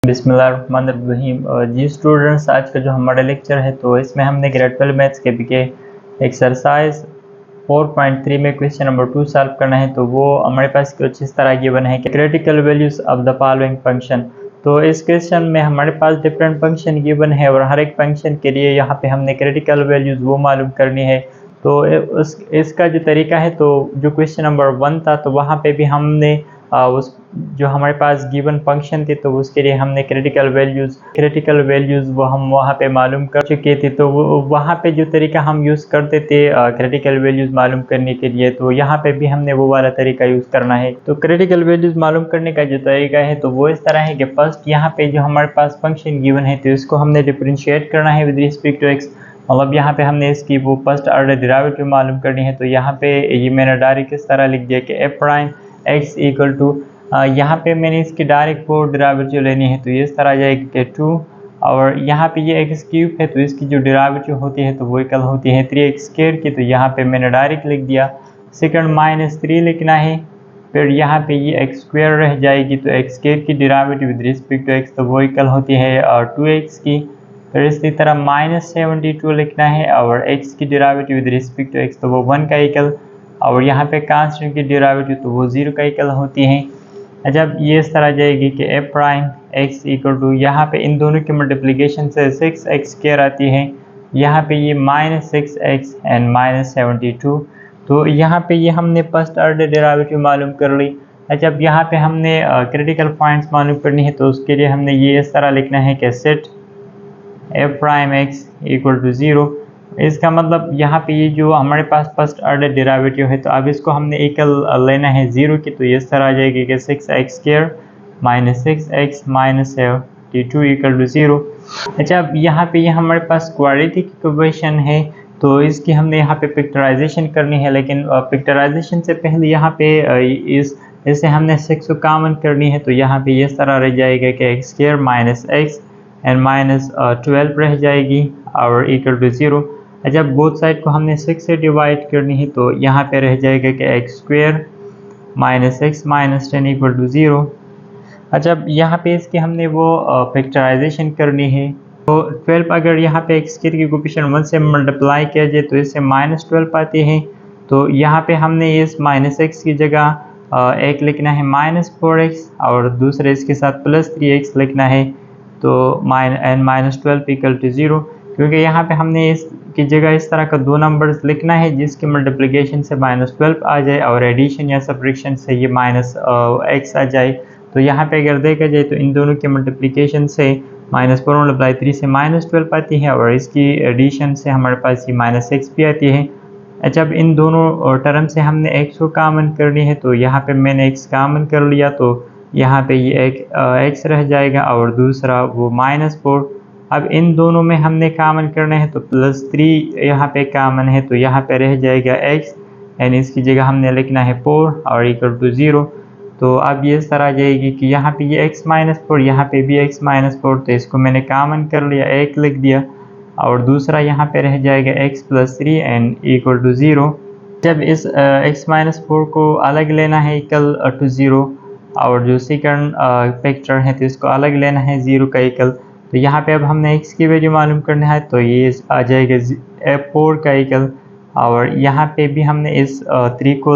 बिस्मिल्लाहिर्रहमानिर्रहीम। जी स्टूडेंट्स, आज का जो हमारा लेक्चर है तो इसमें हमने ग्रेड 12 मैथ्स के बीके एक्सरसाइज 4.3 में क्वेश्चन नंबर 2 सॉल्व करना है। तो वो हमारे पास कुछ इस तरह गिवन है कि critical values of the following function. तो इस क्वेश्चन में हमारे पास डिफरेंट फंक्शन गिवन है और हर एक फंक्शन के लिए यहाँ पे हमने क्रिटिकल वैल्यूज वो मालूम करनी है। तो इसका जो तरीका है, तो जो क्वेश्चन नंबर 1 था तो वहाँ पे भी हमने उस जो हमारे पास गिवन फंक्शन थे तो उसके लिए हमने क्रिटिकल वैल्यूज़ वो हम वहाँ पे मालूम कर चुके थे। तो वहाँ पे जो तरीका हम यूज़ करते थे क्रिटिकल वैल्यूज़ मालूम करने के लिए, तो यहाँ पे भी हमने वो वाला तरीका यूज़ करना है। तो क्रिटिकल वैल्यूज़ मालूम करने का जो तरीका है तो वो इस तरह है कि फर्स्ट यहाँ पे जो हमारे पास फंक्शन गिवन है तो इसको हमने डिफरेंशिएट करना है विद रिस्पेक्ट टू एक्स। मतलब यहाँ पे हमने इसकी वो फर्स्ट ऑर्डर डेरिवेटिव मालूम करनी है। तो यहाँ पे ये मैंने डायरेक्ट इस तरह लिख दिया कि f prime x equal to, यहाँ पे मैंने इसकी डायरेक्ट वो डेरिवेटिव लेनी है तो ये इस तरह जाएगी कि 2, और यहाँ पे ये एक्स क्यूब है तो इसकी जो डेरिवेटिव होती है तो वो इक्वल होती है 3x स्क्वायर की। तो यहाँ पे मैंने डायरेक्ट लिख दिया। सेकंड -3 लिखना है, फिर यहाँ पे ये एक्स स्क्वायर रह जाएगी तो एक्स स्क्वायर की derivative with respect to x तो वो इक्वल होती है 2x की। फिर इसी तरह -72 लिखना है और x की derivative with respect to x तो वो 1 का इक्वल, और यहाँ पे कांस्टेंट की डेरिवेटिव तो वो 0 का इक्वल होती है। जब ये इस तरह जाएगी कि f prime x equal to, यहाँ पे इन दोनों की मल्टीप्लिकेशन से 6x स्क्वायर आती है, यहाँ पे ये -6x एंड -72। तो यहाँ पे ये हमने फर्स्ट ऑर्डर डेरिवेटिव मालूम कर ली। जब यहाँ पे हमने क्रिटिकल पॉइंट्स मालूम करनी है तो उसके लिए हमने ये इस तरह लिखना है कि set f prime x equal to 0। इसका मतलब यहाँ पे ये जो हमारे पास फर्स्ट ऑर्डर डेरिवेटिव है तो अब इसको हमने इक्वल लेना है 0 की। तो ये इस तरह आ जाएगी कि 6x square -6x -72 equal to 0। अच्छा, अब यहाँ पे ये हमारे पास क्वाड्रेटिक इक्वेशन है तो इसकी हमने यहाँ पे पिक्चराइजेशन करनी है। लेकिन पिक्चराइजेशन से पहले यहाँ पे इससे हमने 6 को कॉमन करनी है। तो यहाँ पे इस तरह रह जाएगा कि x स्क्वायर -x एंड -12 रह जाएगी और इक्वल टू 0। जब बोथ साइड को हमने 6 से डिवाइड करनी है तो यहाँ पे रह जाएगा कि x square -x -10 equal to 0। अच्छा, अब यहाँ पे इसकी हमने वो फैक्टराइजेशन करनी है। तो 12 अगर यहाँ पे x स्क्वायर की कोएफिशिएंट 1 से मल्टीप्लाई किया जाए तो इससे -12 आती है। तो यहाँ पे हमने इस -x की जगह एक लिखना है -4x और दूसरे इसके साथ +3x लिखना है। तो -12 इक्वल टू 0, क्योंकि यहाँ पे हमने इसकी जगह इस तरह का 2 नंबर्स लिखना है जिसके मल्टीप्लिकेशन से -12 आ जाए और एडिशन या सब्ट्रैक्शन से ये -x आ जाए। तो यहाँ पे अगर देखा जाए तो इन दोनों के मल्टीप्लिकेशन से -4 × 3 से -12 आती है और इसकी एडिशन से हमारे पास ये -x भी आती है। अच्छा, अब इन दोनों टर्म से हमने x को कॉमन करनी है तो यहाँ पे मैंने x कॉमन कर लिया तो यहाँ पे ये एक x रह जाएगा और दूसरा वो -4। अब इन दोनों में हमने कॉमन करना है तो +3 यहाँ पे कॉमन है तो यहाँ पे रह जाएगा x एंड इसकी जगह हमने लिखना है 4 और इक्वल टू 0। तो अब ये इस तरह जाएगी कि यहाँ पे ये x -4, यहाँ पे भी x -4, तो इसको मैंने कॉमन कर लिया, 1 लिख दिया और दूसरा यहाँ पे रह जाएगा x +3 एंड इक्वल टू 0। जब इस x -4 को अलग लेना है इक्वल टू 0 और जो सेकंड फैक्टर है तो इसको अलग लेना है 0 का इक्वल। तो यहाँ पे अब हमने x की वैल्यू मालूम करना है तो ये आ जाएगा 4 का इक्वल, और यहाँ पे भी हमने इस 3 को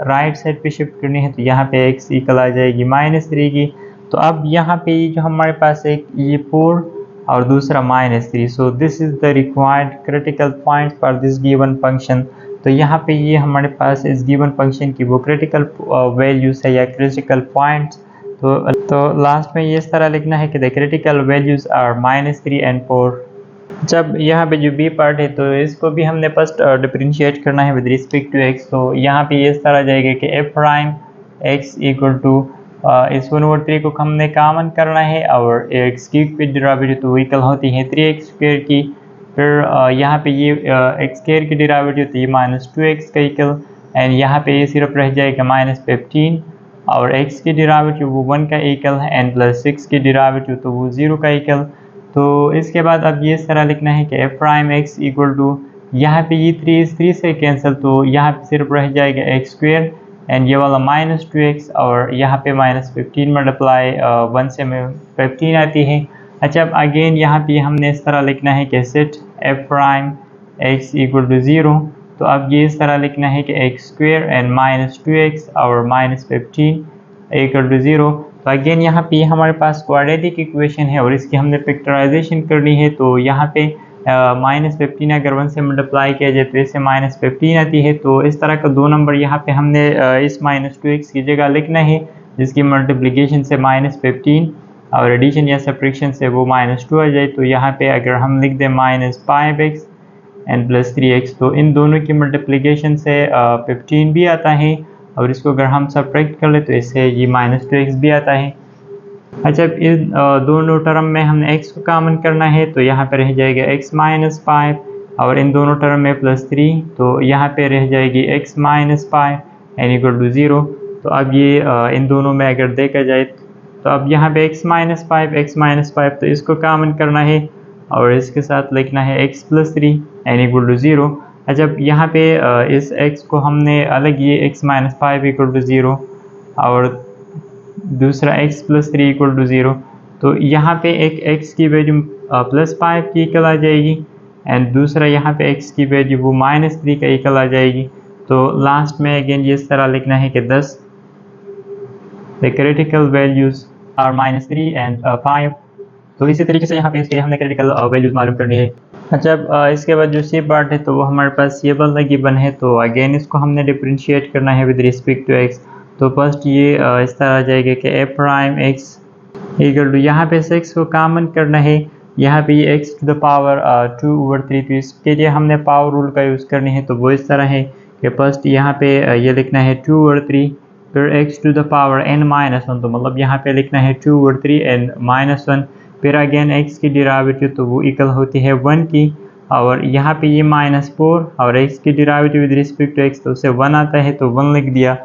राइट साइड पे शिफ्ट करनी है तो यहाँ पे x इक्वल आ जाएगी -3 की। तो अब यहाँ पे जो हमारे पास एक ये 4 और दूसरा -3, so this is the required critical point for this given function. तो यहाँ पे ये हमारे पास इस गिवन फंक्शन की वो क्रिटिकल वैल्यूज है या क्रिटिकल पॉइंट्स। तो लास्ट में ये इस तरह लिखना है कि the critical values are -3 and 4। जब यहाँ पे जो बी पार्ट है तो इसको भी हमने फर्स्ट डिफरेंशिएट करना है विद रिस्पेक्ट टू x। तो यहाँ पे ये इस तरह जाएगा कि f prime x equal to, इस 1/3 को हमने कॉमन करना है और एक्स क्यूब की डेरिवेटिव तो इक्वल होती है 3x स्क्वायर की। फिर यहाँ पे ये x स्क्वायर की डेरिवेटिव तो ये -2x का इक्वल एंड यहाँ पे ये सिर्फ रह जाएगा -15 और x की डेरिवेटिव वो 1 का इक्वल है एंड +6 की डेरिवेटिव तो वो 0 का इक्वल। तो इसके बाद अब ये इस तरह लिखना है कि f prime x equal to, यहाँ पे ये 3 से कैंसिल तो यहाँ पे सिर्फ रह जाएगा x स्क्वायर एंड ये वाला -2x और यहाँ पे -15 मल्टीप्लाई 1 से 15 आती है। अच्छा, अब अगेन यहाँ पे हमने इस तरह लिखना है कि set f prime x equal to 0। तो अब ये इस तरह लिखना है कि x² एंड -2x और -15 इक्वल टू 0। तो अगेन यहाँ पे हमारे पास क्वाड्रेटिक इक्वेशन है और इसकी हमने फैक्टराइजेशन करनी है। तो यहाँ पे -15 अगर 1 से मल्टीप्लाई किया जाए तो इससे -15 आती है। तो इस तरह का दो नंबर यहाँ पे हमने इस -2x की जगह लिखना है, जिसकी मल्टीप्लिकेशन से -15 और एडिशन या सब्ट्रैक्शन से वो -2 आ जाए। तो यहाँ पे अगर हम लिख दें -5x एंड +3x, तो इन दोनों की मल्टीप्लिकेशन से 15 भी आता है और इसको अगर हम सब्ट्रैक्ट कर ले तो इससे ये -2x भी आता है। अच्छा, इस दोनों टर्म में हमने x को कॉमन करना है, तो यहाँ पे रह जाएगा x -5 और इन दोनों टर्म में +3, तो यहाँ पे रह जाएगी x -5 एन इक्वल टू 0। तो अब ये इन दोनों में अगर देखा जाए तो अब यहाँ पे x -5 तो इसको कॉमन करना है और इसके साथ लिखना है x +3 एन इक्वल टू 0। अच्छा, यहाँ पे इस x को हमने अलग ये x -5 इक्वल टू 0 और दूसरा x +3 इक्वल टू 0। तो यहाँ पे एक x की वैल्यू +5 की इक्वल आ जाएगी एंड दूसरा यहाँ पे x की वैल्यू वो -3 का इक्वल आ जाएगी। तो लास्ट में अगेन ये इस तरह लिखना है कि 10 the critical values are -3 and 5। तो इसी तरीके से यहाँ पे इसके हमने क्रिटिकल वैल्यूज मालूम करनी है। अच्छा, अब इसके बाद जो सी पार्ट है तो वो हमारे पास ये वाला गिवन है। तो अगेन इसको हमने डिफरेंशिएट करना है विद रिस्पेक्ट टू x। तो फर्स्ट ये इस तरह आ जाएगा कि f prime x equal to, यहाँ पे x को कॉमन करना है, यहाँ पे ये x टू द पावर 2/3। तो इसके लिए हमने पावर रूल का यूज़ करनी है। तो वो इस तरह है कि फर्स्ट यहाँ पे ये लिखना है 2/3, फिर x to the power n-1, तो मतलब यहाँ पे लिखना है 2/3 एन -1, फिर अगेन x की डेरिवेटिव तो वो इक्वल होती है 1 की, और यहाँ पे ये -4 और x की derivative with respect to x तो उससे 1 आता है तो 1 लिख दिया।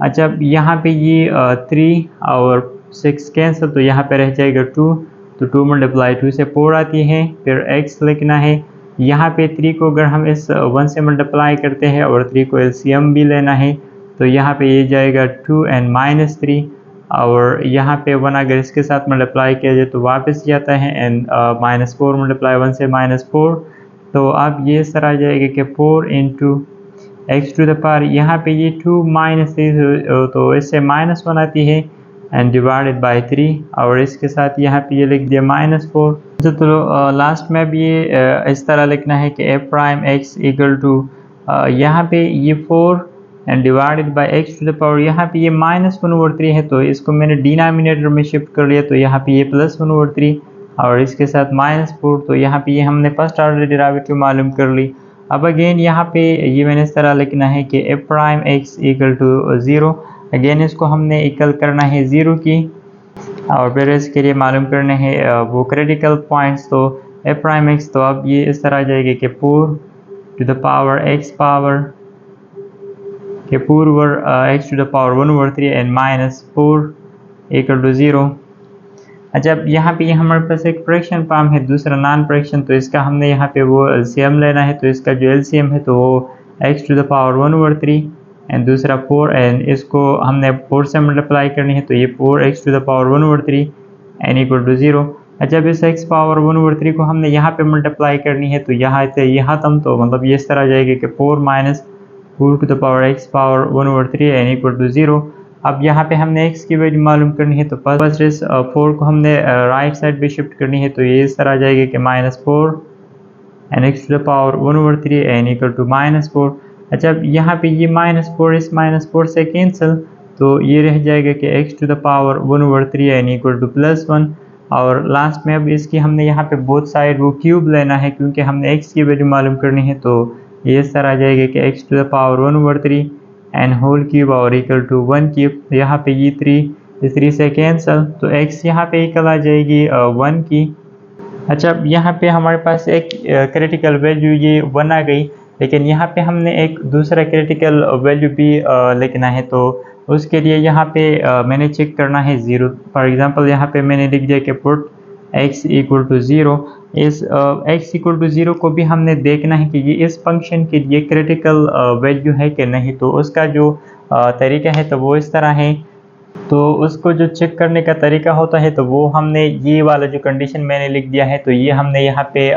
अच्छा, यहाँ पे ये 3 और 6 कैंसिल, तो यहाँ पे रह जाएगा 2, तो 2 मल्टीप्लाई 2 से 4 आती है, फिर x लिखना है। यहाँ पे 3 को अगर हम इस 1 से मल्टीप्लाई करते हैं और 3 को एलसीएम भी लेना है, तो यहाँ पे ये जाएगा 2 एंड -3, और यहाँ पे 1 अगर इसके साथ मल्टीप्लाई किया जाए तो वापस जाता है एंड -4 मल्टीप्लाई 1 से -4। तो अब ये इस तरह आ जाएगा कि 4 into x to the power, यहाँ पे ये 2 -3 तो इससे -1 आती है एंड डिवाइडेड बाय 3, और इसके साथ यहाँ पे ये लिख दिया -4। तो लास्ट में भी ये इस तरह लिखना है कि f prime x equal to यहाँ पे ये 4 and divided by x to the power, यहाँ पे ये -1/3 है तो इसको मैंने डिनोमिनेटर में शिफ्ट कर लिया, तो यहाँ पे ये +1/3 और इसके साथ -4, तो यहाँ पे ये हमने फर्स्ट ऑर्डर डेरिवेटिव मालूम कर ली। अब अगेन यहाँ पे ये मैंने इस तरह लिखना है कि f prime x equal to 0, again इसको हमने इक्वल करना है 0 की, और फिर इसके लिए मालूम करने हैं वो क्रिटिकल पॉइंट्स। तो f प्राइम x, तो अब ये इस तरह आ जाएगा कि 4 to the power x power के पूर्व x to the power 1/3 and -4 equal to 0। अच्छा, अब यहाँ पे हमारे पास एक फ्रैक्शन फॉर्म है, दूसरा नॉन फ्रैक्शन, तो इसका हमने यहाँ पे वो एलसीएम लेना है। तो इसका जो एलसीएम है तो वो x to the power 1/3 and दूसरा 4, एंड इसको हमने 4 से मल्टीप्लाई करनी है, तो ये 4x to the power 1/3 and equal to 0। अच्छा, अब इस x पावर 1/3 को हमने यहाँ पे मल्टीप्लाई करनी है, तो यहाँ से यहाँ तम, तो मतलब ये इस तरह आ जाएगा कि 4 to the power x power 1/3 and equal to 0। अब यहाँ पे हमने x की वैल्यू मालूम करनी है, तो फर्स्ट इस 4 को हमने राइट साइड पे शिफ्ट करनी है, तो ये इस तरह आ जाएगा कि -4 and x to the power 1/3 and equal to -4। अच्छा, अब यहाँ पे ये -4 इस -4 से कैंसिल, तो ये रह जाएगा कि x to the power 1/3 and equal to +1, और लास्ट में अब इसकी हमने यहाँ पे बोथ साइड वो क्यूब लेना है क्योंकि हमने x की वैल्यू मालूम करनी है। तो ये इस तरह आ जाएगा कि x to the power 1/3 and whole cube और इक्वल टू 1 क्यूब, यहाँ पे ये 3 से कैंसिल, तो x यहाँ पे इक्वल आ जाएगी 1 की। अच्छा, यहाँ पे हमारे पास एक क्रिटिकल वैल्यू ये 1 आ गई, लेकिन यहाँ पे हमने एक दूसरा क्रिटिकल वैल्यू भी लिखना है। तो उसके लिए यहाँ पे मैंने चेक करना है 0। फॉर एग्जांपल यहाँ पे मैंने लिख दिया कि पुट x इक्वल टू 0। इस x इक्वल टू 0 को भी हमने देखना है कि ये इस फंक्शन के लिए क्रिटिकल वैल्यू है कि नहीं। तो उसका जो तरीका है तो वो इस तरह है। तो उसको जो चेक करने का तरीका होता है तो वो हमने ये वाला जो कंडीशन मैंने लिख दिया है तो ये हमने यहाँ पे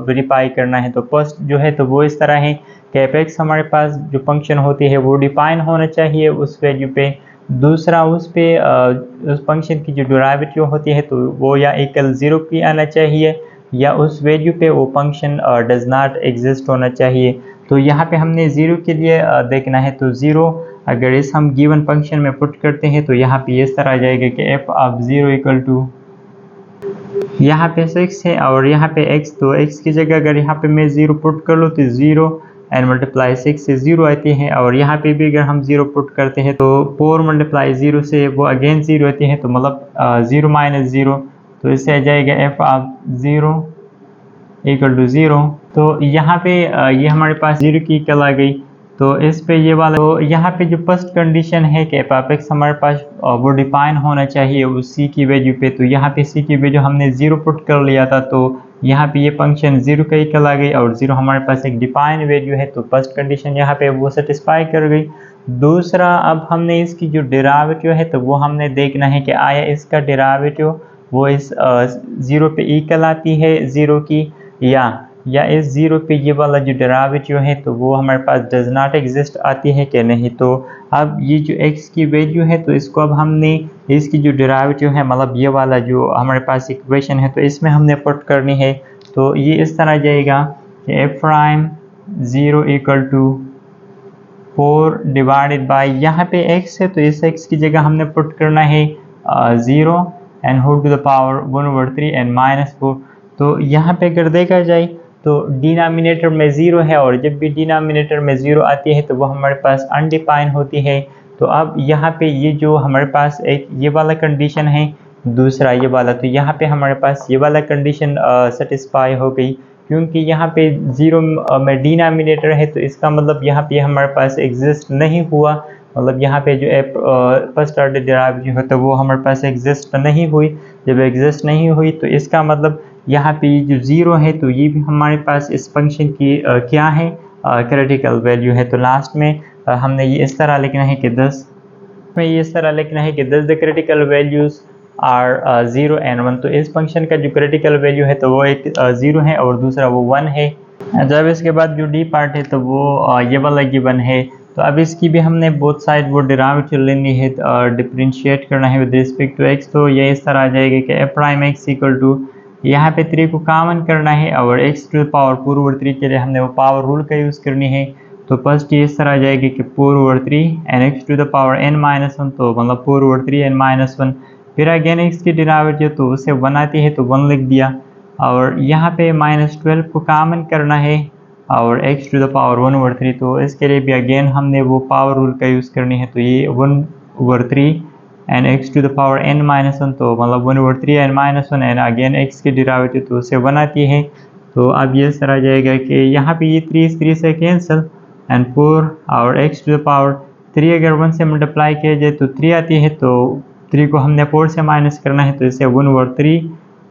वेरीफाई करना है। तो फर्स्ट जो है तो वो इस तरह है कि एफ हमारे पास जो फंक्शन होती है वो डिफाइन होना चाहिए उस वैल्यू पे। दूसरा उस पे उस फंक्शन की जो डेरिवेटिव होती है तो वो या इक्वल 0 की आना चाहिए या उस वैल्यू पे वो फंक्शन डज नॉट एग्जिस्ट होना चाहिए। तो यहाँ पे हमने 0 के लिए देखना है तो 0 अगर इस हम गिवन फंक्शन में पुट करते हैं तो यहाँ पे इस तरह आ जाएगा कि एफ ऑफ 0 इक्वल टू यहाँ पे 6 है और यहाँ पे x, तो x की जगह अगर यहाँ पे मैं 0 पुट कर लूँ तो 0 एंड मल्टीप्लाई 6 से 0 आती है और यहाँ पे भी अगर हम 0 पुट करते हैं तो 4 मल्टीप्लाई 0 से वो अगेन 0 आती है तो मतलब 0 माइनस 0, तो इससे आ जाएगा एफ ऑफ 0 इक्वल टू 0। तो यहाँ पे ये हमारे पास 0 की इक्वल आ गई। तो इस पे ये वाला, तो यहाँ पे जो फर्स्ट कंडीशन है कि एफ ऑफ एक्स हमारे पास वो डिफाइन होना चाहिए उस सी की वैल्यू पे। तो यहाँ पे सी की वैल्यू हमने 0 पुट कर लिया था तो यहाँ पे ये फंक्शन 0 का इक्वल आ गई और 0 हमारे पास एक डिफाइन वैल्यू है तो फर्स्ट कंडीशन यहाँ पे वो सेटिस्फाई कर गई। दूसरा, अब हमने इसकी जो डेरिवेटिव है तो वो हमने देखना है कि आया इसका डेरिवेटिव वो इस 0 पे इक्वल आती है 0 की या इस 0 पे ये वाला जो डेरिवेटिव है तो वो हमारे पास डज नॉट एग्जिस्ट आती है कि नहीं। तो अब ये जो x की वैल्यू है तो इसको अब हमने इसकी जो डेरिवेटिव है मतलब ये वाला जो हमारे पास इक्वेशन है तो इसमें हमने पुट करनी है। तो ये इस तरह जाएगा कि f prime 0 equal to 4 divided by यहाँ पे x है तो इस x की जगह हमने पुट करना है 0 and whole to the power 1/3 and -4। तो यहाँ पे अगर देखा जाए तो डिनोमिनेटर में 0 है और जब भी डिनोमिनेटर में 0 आती है तो वो हमारे पास अनडिफाइन होती है। तो अब यहाँ पे ये जो हमारे पास एक ये वाला कंडीशन है, दूसरा ये वाला, तो यहाँ पे हमारे पास ये वाला कंडीशन सेटिस्फाई हो गई क्योंकि यहाँ पे 0 में डिनोमिनेटर है तो इसका मतलब यहाँ पे हमारे पास एग्जिस्ट नहीं हुआ। मतलब यहाँ पे जो फर्स्ट ऑर्डर डेरिवेटिव है तो वो हमारे पास एग्जिस्ट नहीं हुई। जब एग्जिस्ट नहीं हुई तो इसका मतलब यहाँ पे जो 0 है तो ये भी हमारे पास इस फंक्शन की क्या है, क्रिटिकल वैल्यू है। तो लास्ट में हमने ये इस तरह लिखना है कि 10 में ये इस तरह लिखना है कि 10 the critical values are 0 and 1। तो इस फंक्शन का जो क्रिटिकल वैल्यू है तो वो एक 0 है और दूसरा वो 1 है। जब इसके बाद जो डी पार्ट है तो वो ये वाला गिवन है। तो अब इसकी भी हमने बोथ साइड वो डेरिवेटिव लेनी है, डिफरेंशिएट करना है विद रिस्पेक्ट टू x। तो ये इस तरह आ जाएगा कि f prime x equal to यहाँ पे 3 को कॉमन करना है और x टू द पावर 4/3 के लिए हमने वो पावर रूल का यूज़ करनी है। तो फर्स्ट ये इस तरह आ जाएगी कि 4/3 and x to the power n-1, तो मतलब 4/3 n-1। फिर अगेन x की डेरिवेटिव तो उससे 1 आती है तो 1 लिख दिया और यहाँ पे -12 को कॉमन करना है और x टू द पावर 1/3। तो इसके लिए भी अगेन हमने वो पावर रूल का यूज़ करनी है। तो ये 1/3 and x to the power n-1, तो मतलब 1/3 n-1 एंड अगेन x की डेरिवेटिव तो उससे 1 आती है। तो अब ये तरह जाएगा कि यहाँ पे ये 3 से कैंसिल एंड 4 और x टू द पावर 3 अगर 1 से मल्टीप्लाई किया जाए तो 3 आती है। तो 3 को हमने 4 से माइनस करना है तो इससे 1/3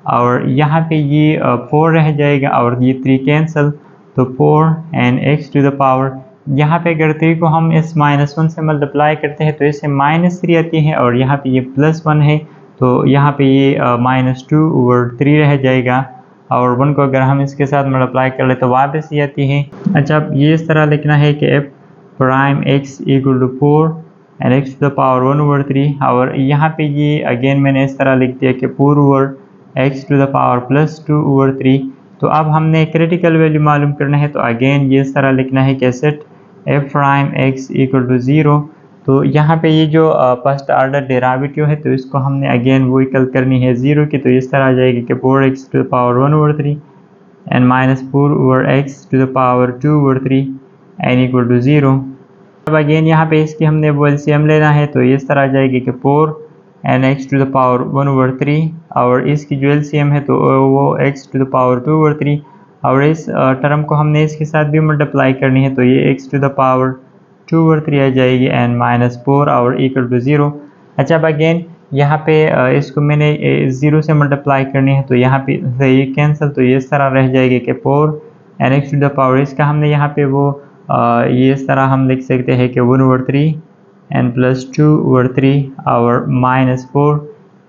और यहाँ पे ये 4 रह जाएगा और ये 3 कैंसिल, तो 4 and x to the power यहाँ पे अगर 3 को हम इस -1 से मल्टीप्लाई करते हैं तो इससे -3 आती है और यहाँ पे ये +1 है तो यहाँ पे ये -2/3 रह जाएगा और 1 को अगर हम इसके साथ मल्टीप्लाई कर ले तो वापस ये आती है। अच्छा, अब ये इस तरह लिखना है कि f prime x equal to 4 and x to the power 1/3 और यहाँ पे ये अगेन मैंने इस तरह लिख दिया कि 4/x टू द पावर +2/3। तो अब हमने क्रिटिकल वैल्यू मालूम करना है तो अगेन ये इस तरह लिखना है कि set f prime x equal to 0। तो यहाँ पे ये जो फर्स्ट ऑर्डर डेरिवेटिव है तो इसको हमने अगेन वो इक्वल करनी है 0 की। तो इस तरह आ जाएगी कि 4x to the power 1/3 and -4/x to the power 2/3 and equal to 0। अब अगेन यहाँ पे इसकी हमने वो एलसीएम लेना है तो इस तरह आ जाएगी कि 4 and x to the power 1/3 और इसकी जो एलसीएम है तो वो x टू द पावर 2/3 और इस टर्म को हमने इसके साथ भी मल्टीप्लाई करनी है तो ये x टू द पावर 2/3 आ जाएगी एंड -4 और इक्वल टू 0। अच्छा, अब अगेन यहाँ पे इसको मैंने 0 से मल्टीप्लाई करनी है तो यहाँ पे ये कैंसिल, तो ये इस तरह रह जाएगी कि 4 and x to the power इसका हमने यहाँ पे वो ये इस तरह हम लिख सकते हैं कि 1/3 n plus 2 over 3 और minus 4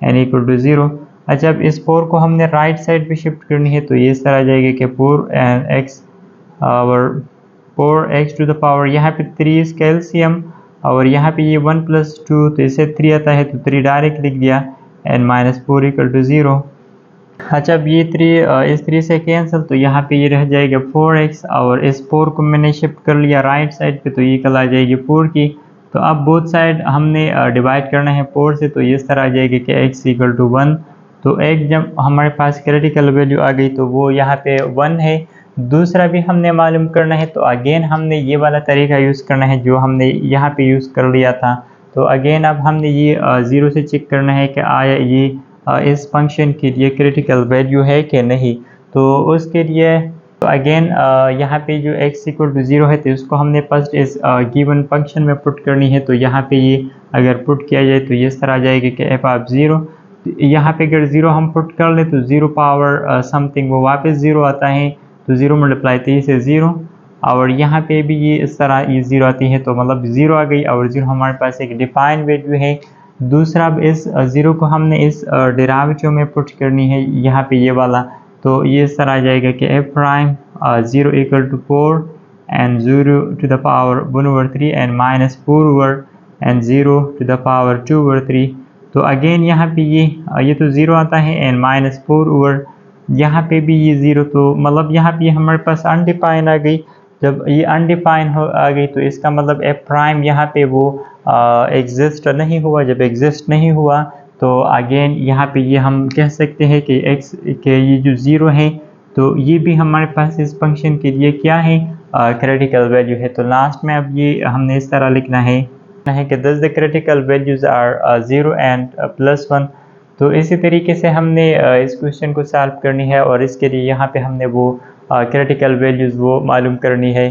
n equal to 0। अच्छा, अब इस 4 को हमने राइट साइड पे शिफ्ट करनी है तो ये इस तरह आ जाएगा कि 4x और 4x टू द पावर, यहाँ पे 3 इसका एलसीएम और यहाँ पे ये 1 plus 2 तो इसे 3 आता है तो 3 डायरेक्ट लिख दिया n minus 4 equal to 0। अच्छा, अब ये 3 इस 3 से कैंसिल तो यहाँ पे ये रह जाएगा 4x और इस 4 को मैंने शिफ्ट कर लिया राइट साइड पे तो ये कल आ जाएगी 4 की। तो अब बोथ साइड हमने डिवाइड करना है 4 से तो ये इस तरह आ जाएगा कि x इक्वल टू 1। तो एक जब हमारे पास क्रिटिकल वैल्यू आ गई तो वो यहाँ पे 1 है। दूसरा भी हमने मालूम करना है तो अगेन हमने ये वाला तरीका यूज़ करना है जो हमने यहाँ पे यूज़ कर लिया था। तो अगेन अब हमने ये 0 से चेक करना है कि आया ये इस फंक्शन के लिए क्रिटिकल वैल्यू है कि नहीं। तो उसके लिए तो अगेन यहाँ पे जो x इक्वल टू 0 है तो इसको हमने फर्स्ट इस गिवन फंक्शन में पुट करनी है। तो यहाँ पे ये अगर पुट किया जाए तो ये इस तरह आ जाएगा कि f ऑफ 0। तो यहाँ पे अगर 0 हम पुट कर ले तो 0 पावर समथिंग वो वापस 0 आता है तो 0 मल्टीप्लाई 3 से 0 और यहाँ पे भी ये इस तरह ये 0 आती है तो मतलब 0 आ गई और 0 हमारे पास एक डिफाइन वैल्यू है। दूसरा अब इस 0 को हमने इस डेरिवेटिव में पुट करनी है यहाँ पे ये वाला। तो ये इस तरह आ जाएगा कि f prime 0 equal to 4 and 0 to the power 1 over 3 and minus 4 over and 0 to the power 2 over 3। तो अगेन यहाँ पे ये तो 0 आता है एंड माइनस 4 ओवर यहाँ पे भी ये 0। तो मतलब यहाँ पे हमारे पास अनडिफाइन आ गई। जब ये अनडिफाइन आ गई तो इसका मतलब f प्राइम यहाँ पे वो एग्जिस्ट नहीं हुआ। जब एग्जिस्ट नहीं हुआ तो अगेन यहाँ पे ये हम कह सकते हैं कि x के ये जो 0 है तो ये भी हमारे पास इस फंक्शन के लिए क्या है क्रिटिकल वैल्यू है। तो लास्ट में अब ये हमने इस तरह लिखना है कि दस the critical values are 0 and +1। तो इसी तरीके से हमने इस क्वेश्चन को सॉल्व करनी है और इसके लिए यहाँ पे हमने वो क्रिटिकल वैल्यूज़ वो मालूम करनी है।